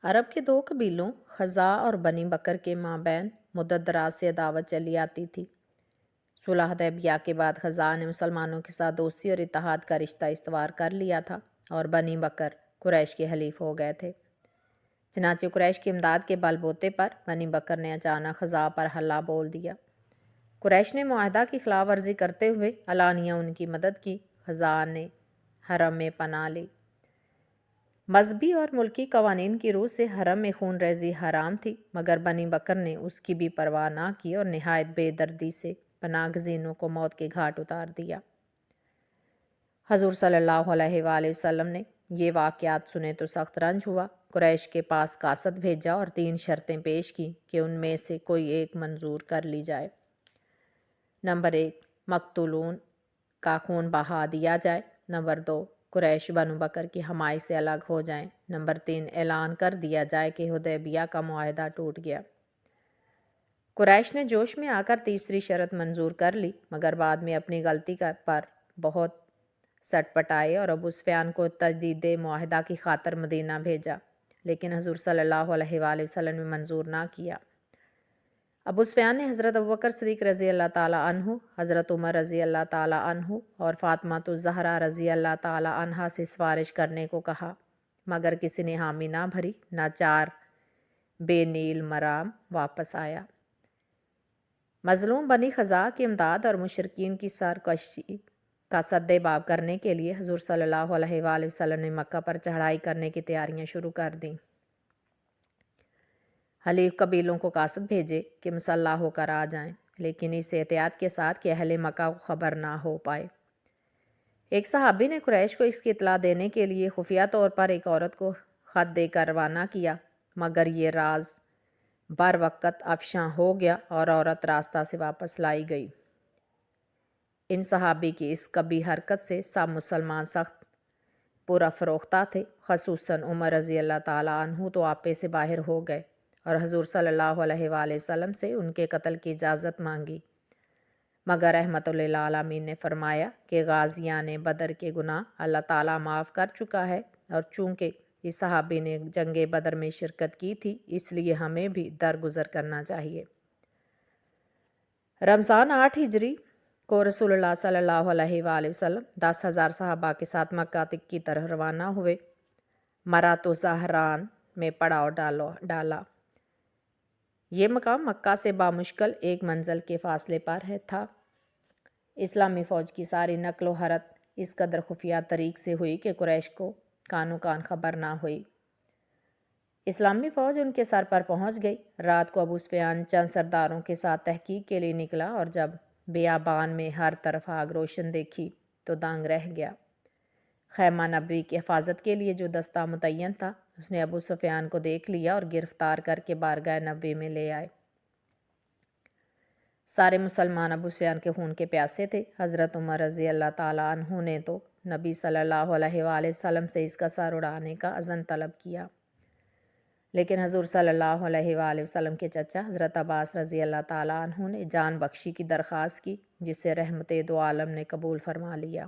عرب کے دو قبیلوں خزاع اور بنی بکر کے مابین مدت دراز سے عداوت چلی آتی تھی۔ صلح حدیبیہ کے بعد خزاع نے مسلمانوں کے ساتھ دوستی اور اتحاد کا رشتہ استوار کر لیا تھا اور بنی بکر قریش کے حلیف ہو گئے تھے۔ چنانچہ قریش کی امداد کے بل بوتے پر بنی بکر نے اچانک خزاع پر حملہ بول دیا۔ قریش نے معاہدہ کی خلاف ورزی کرتے ہوئے علانیہ ان کی مدد کی۔ خزاع نے حرم میں پناہ لی۔ مذہبی اور ملکی قوانین کی روح سے حرم میں خون ریزی حرام تھی، مگر بنی بکر نے اس کی بھی پرواہ نہ کی اور نہایت بے دردی سے پناہ گزینوں کو موت کے گھاٹ اتار دیا۔ حضور صلی اللہ علیہ وآلہ وسلم نے یہ واقعات سنے تو سخت رنج ہوا۔ قریش کے پاس قاصد بھیجا اور 3 شرطیں پیش کی کہ ان میں سے کوئی ایک منظور کر لی جائے۔ نمبر 1، مقتولون کا خون بہا دیا جائے۔ نمبر 2، قریش بنو بکر کی حمایت سے الگ ہو جائیں۔ نمبر 3، اعلان کر دیا جائے کہ حدیبیہ کا معاہدہ ٹوٹ گیا۔ قریش نے جوش میں آ کر تیسری شرط منظور کر لی، مگر بعد میں اپنی غلطی پر بہت سٹ پٹائے اور ابو سفیان کو تجدید معاہدہ کی خاطر مدینہ بھیجا، لیکن حضور صلی اللہ علیہ وآلہ وسلم نے منظور نہ کیا۔ ابو سفیان نے حضرت ابوبکر صدیق رضی اللہ تعالیٰ عنہ، حضرت عمر رضی اللہ تعالیٰ عنہ اور فاطمہ الزہرا رضی اللہ تعالیٰ عنہا سے سفارش کرنے کو کہا، مگر کسی نے حامی نہ بھری۔ ناچار بے نیل مرام واپس آیا۔ مظلوم بنی خزاع کی امداد اور مشرکین کی سرکشی کا سدِ باب کرنے کے لیے حضور صلی اللہ علیہ وآلہ وسلم نے مکہ پر چڑھائی کرنے کی تیاریاں شروع کر دیں۔ حلیف قبیلوں کو قاصد بھیجے کہ مسلح ہو کر آ جائیں، لیکن اس احتیاط کے ساتھ کہ اہل مکہ کو خبر نہ ہو پائے۔ ایک صحابی نے قریش کو اس کی اطلاع دینے کے لیے خفیہ طور پر ایک عورت کو خط دے کر روانہ کیا، مگر یہ راز بر وقت افشاں ہو گیا اور عورت راستہ سے واپس لائی گئی۔ ان صحابی کی اس قبیح حرکت سے سب مسلمان سخت پرافروختہ تھے، خصوصاً عمر رضی اللہ تعالیٰ عنہ تو آپے سے باہر ہو گئے اور حضور صلی اللہ علیہ وآلہ وسلم سے ان کے قتل کی اجازت مانگی، مگر رحمت للعالمین نے فرمایا کہ غازیان بدر کے گناہ اللہ تعالیٰ معاف کر چکا ہے، اور چونکہ اس صحابی نے جنگ بدر میں شرکت کی تھی اس لیے ہمیں بھی درگزر کرنا چاہیے۔ رمضان 8 ہجری کو رسول اللہ صلی اللہ علیہ وآلہ وسلم 10,000 صحابہ کے ساتھ مکہ کی طرح روانہ ہوئے۔ مرات و زہران میں پڑاؤ ڈالا۔ یہ مقام مکہ سے بامشکل ایک منزل کے فاصلے پر تھا۔ اسلامی فوج کی ساری نقل و حرکت اس قدر خفیہ طریق سے ہوئی کہ قریش کو کانوں کان خبر نہ ہوئی۔ اسلامی فوج ان کے سر پر پہنچ گئی۔ رات کو ابو سفیان چند سرداروں کے ساتھ تحقیق کے لیے نکلا اور جب بیابان میں ہر طرف آگ روشن دیکھی تو دنگ رہ گیا۔ خیمہ نبوی کی حفاظت کے لیے جو دستہ متعین تھا اس نے ابو سفیان کو دیکھ لیا اور گرفتار کر کے بارگاہ نبوی میں لے آئے۔ سارے مسلمان ابو سفیان کے خون کے پیاسے تھے۔ حضرت عمر رضی اللہ تعالیٰ عنہ نے تو نبی صلی اللہ علیہ وآلہ وسلم سے اس کا سر اڑانے کا اذن طلب کیا، لیکن حضور صلی اللہ علیہ وآلہ وسلم کے چچا حضرت عباس رضی اللہ تعالیٰ عنہ نے جان بخشی کی درخواست کی، جسے رحمت دو عالم نے قبول فرما لیا۔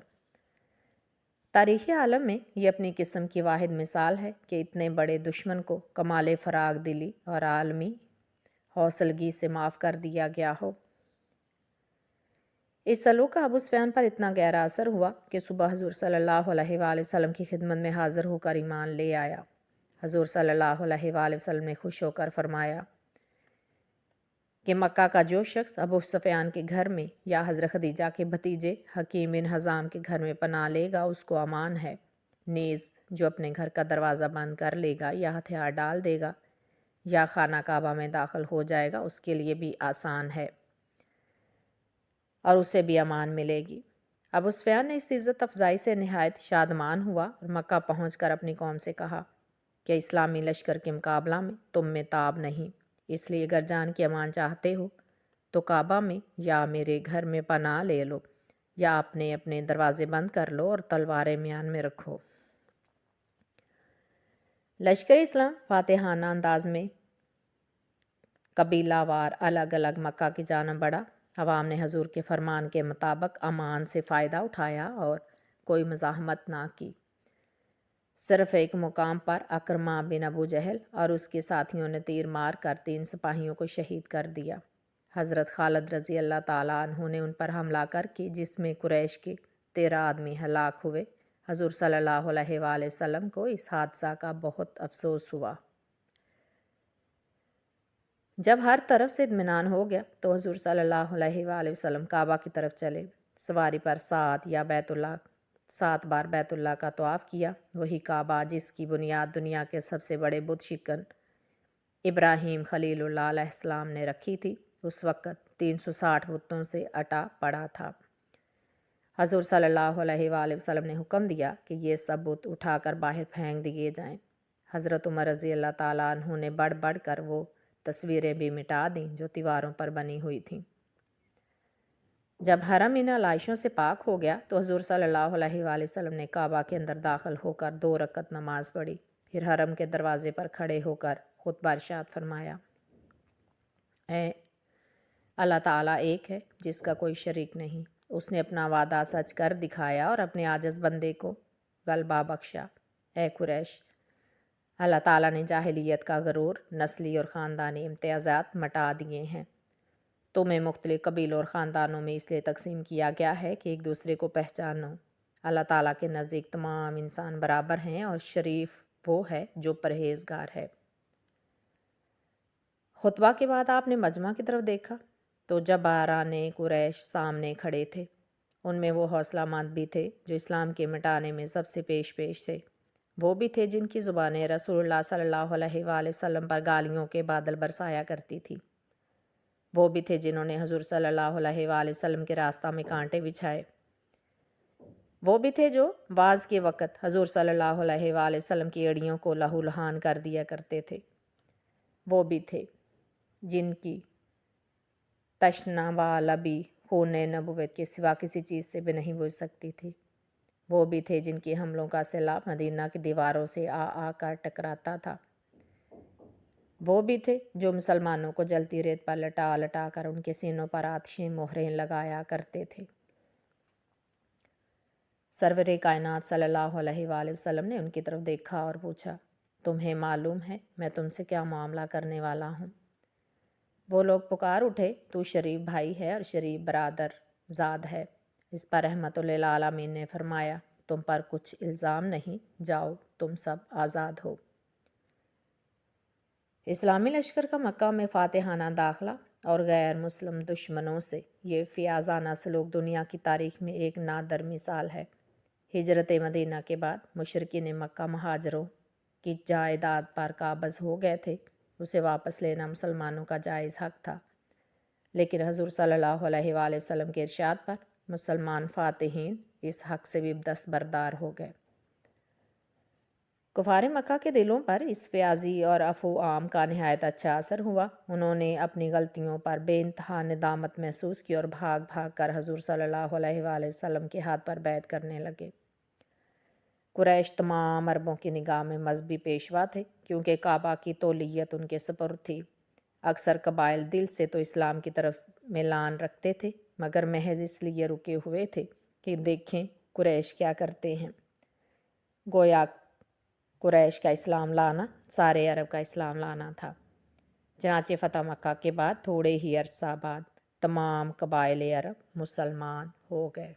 تاریخ عالم میں یہ اپنی قسم کی واحد مثال ہے کہ اتنے بڑے دشمن کو کمال فراغ دلی اور عالمی حوصلگی سے معاف کر دیا گیا ہو۔ اس سلوک کا ابو سفیان پر اتنا گہرا اثر ہوا کہ صبح حضور صلی اللہ علیہ وآلہ وسلم کی خدمت میں حاضر ہو کر ایمان لے آیا۔ حضور صلی اللہ علیہ وآلہ وسلم نے خوش ہو کر فرمایا کہ مکہ کا جو شخص ابو سفیان کے گھر میں یا حضرت خدیجہ کے بھتیجے حکیم بن حزام کے گھر میں پناہ لے گا اس کو امان ہے، نیز جو اپنے گھر کا دروازہ بند کر لے گا یا ہتھیار ڈال دے گا یا خانہ کعبہ میں داخل ہو جائے گا اس کے لیے بھی آسان ہے اور اسے بھی امان ملے گی۔ ابو سفیان نے اس عزت افزائی سے نہایت شادمان ہوا اور مکہ پہنچ کر اپنی قوم سے کہا کہ اسلامی لشکر کے مقابلہ میں تم میں تاب نہیں، اس لیے اگر جان کی امان چاہتے ہو تو کعبہ میں یا میرے گھر میں پناہ لے لو یا اپنے اپنے دروازے بند کر لو اور تلواریں میان میں رکھو۔ لشکر اسلام فاتحانہ انداز میں قبیلہ وار الگ الگ مکہ کی جانب بڑھا۔ عوام نے حضور کے فرمان کے مطابق امان سے فائدہ اٹھایا اور کوئی مزاحمت نہ کی۔ صرف ایک مقام پر اکرمہ بن ابو جہل اور اس کے ساتھیوں نے تیر مار کر 3 سپاہیوں کو شہید کر دیا۔ حضرت خالد رضی اللہ تعالیٰ عنہ نے ان پر حملہ کر کے جس میں قریش کے 13 آدمی ہلاک ہوئے۔ حضور صلی اللہ علیہ وآلہ وسلم کو اس حادثہ کا بہت افسوس ہوا۔ جب ہر طرف سے اطمینان ہو گیا تو حضور صلی اللہ علیہ وآلہ وسلم کعبہ کی طرف چلے۔ سواری پر 7 بار بیت اللہ کا طواف کیا۔ وہی کعبہ جس کی بنیاد دنیا کے سب سے بڑے بت شکن ابراہیم خلیل اللہ علیہ السلام نے رکھی تھی، اس وقت 360 بتوں سے اٹا پڑا تھا۔ حضور صلی اللہ علیہ وآلہ وسلم نے حکم دیا کہ یہ سب بت اٹھا کر باہر پھینک دیے جائیں۔ حضرت عمر رضی اللہ تعالیٰ عنہ نے بڑھ بڑھ کر وہ تصویریں بھی مٹا دیں جو دیواروں پر بنی ہوئی تھیں۔ جب حرم ان علائشوں سے پاک ہو گیا تو حضور صلی اللہ علیہ وآلہ وسلم نے کعبہ کے اندر داخل ہو کر 2 رکعت نماز پڑھی، پھر حرم کے دروازے پر کھڑے ہو کر خطبہ ارشاد فرمایا: اے اللہ تعالیٰ ایک ہے جس کا کوئی شریک نہیں، اس نے اپنا وعدہ سچ کر دکھایا اور اپنے عاجز بندے کو غلبہ بخشا۔ اے قریش، اللہ تعالیٰ نے جاہلیت کا غرور، نسلی اور خاندانی امتیازات مٹا دیے ہیں۔ تمہیں مختلف قبیلوں اور خاندانوں میں اس لیے تقسیم کیا گیا ہے کہ ایک دوسرے کو پہچانو۔ اللہ تعالیٰ کے نزدیک تمام انسان برابر ہیں اور شریف وہ ہے جو پرہیزگار ہے۔ خطبہ کے بعد آپ نے مجمع کی طرف دیکھا تو جباران قریش سامنے کھڑے تھے۔ ان میں وہ حوصلہ مند بھی تھے جو اسلام کے مٹانے میں سب سے پیش تھے، وہ بھی تھے جن کی زبانیں رسول اللہ صلی اللہ علیہ وآلہ وسلم پر گالیوں کے بادل برسایا کرتی تھی، وہ بھی تھے جنہوں نے حضور صلی اللہ علیہ وآلہ وسلم کے راستہ میں کانٹے بچھائے، وہ بھی تھے جو واز کے وقت حضور صلی اللہ علیہ وآلہ وسلم کی ایڑیوں کو لہو لہان کر دیا کرتے تھے، وہ بھی تھے جن کی تشنہ و لبی خون نبوت کے سوا کسی چیز سے بھی نہیں بجھ سکتی تھی، وہ بھی تھے جن کے حملوں کا سیلاب مدینہ کی دیواروں سے آ کر ٹکراتا تھا، وہ بھی تھے جو مسلمانوں کو جلتی ریت پر لٹا لٹا کر ان کے سینوں پر آتشیں مہریں لگایا کرتے تھے۔ سرور کائنات صلی اللہ علیہ وآلہ وسلم نے ان کی طرف دیکھا اور پوچھا: تمہیں معلوم ہے میں تم سے کیا معاملہ کرنے والا ہوں؟ وہ لوگ پکار اٹھے: تو شریف بھائی ہے اور شریف برادر زاد ہے۔ اس پر رحمت للعالمین نے فرمایا: تم پر کچھ الزام نہیں، جاؤ تم سب آزاد ہو۔ اسلامی لشکر کا مکہ میں فاتحانہ داخلہ اور غیر مسلم دشمنوں سے یہ فیاضانہ سلوک دنیا کی تاریخ میں ایک نادر مثال ہے۔ ہجرت مدینہ کے بعد مشرکین مکہ مہاجروں کی جائیداد پر قابض ہو گئے تھے، اسے واپس لینا مسلمانوں کا جائز حق تھا، لیکن حضور صلی اللہ علیہ وآلہ وسلم کے ارشاد پر مسلمان فاتحین اس حق سے بھی دستبردار ہو گئے۔ کفار مکہ کے دلوں پر اس فیاضی اور عفو عام کا نہایت اچھا اثر ہوا۔ انہوں نے اپنی غلطیوں پر بے انتہا ندامت محسوس کی اور بھاگ بھاگ کر حضور صلی اللہ علیہ وآلہ وسلم کے ہاتھ پر بیعت کرنے لگے۔ قریش تمام عربوں کی نگاہ میں مذہبی پیشوا تھے کیونکہ کعبہ کی تولیت ان کے سپرد تھی۔ اکثر قبائل دل سے تو اسلام کی طرف میلان رکھتے تھے مگر محض اس لیے رکے ہوئے تھے کہ دیکھیں قریش کیا کرتے ہیں۔ گویا قریش کا اسلام لانا سارے عرب کا اسلام لانا تھا۔ چنانچہ فتح مکہ کے بعد تھوڑے ہی عرصہ بعد تمام قبائل عرب مسلمان ہو گئے۔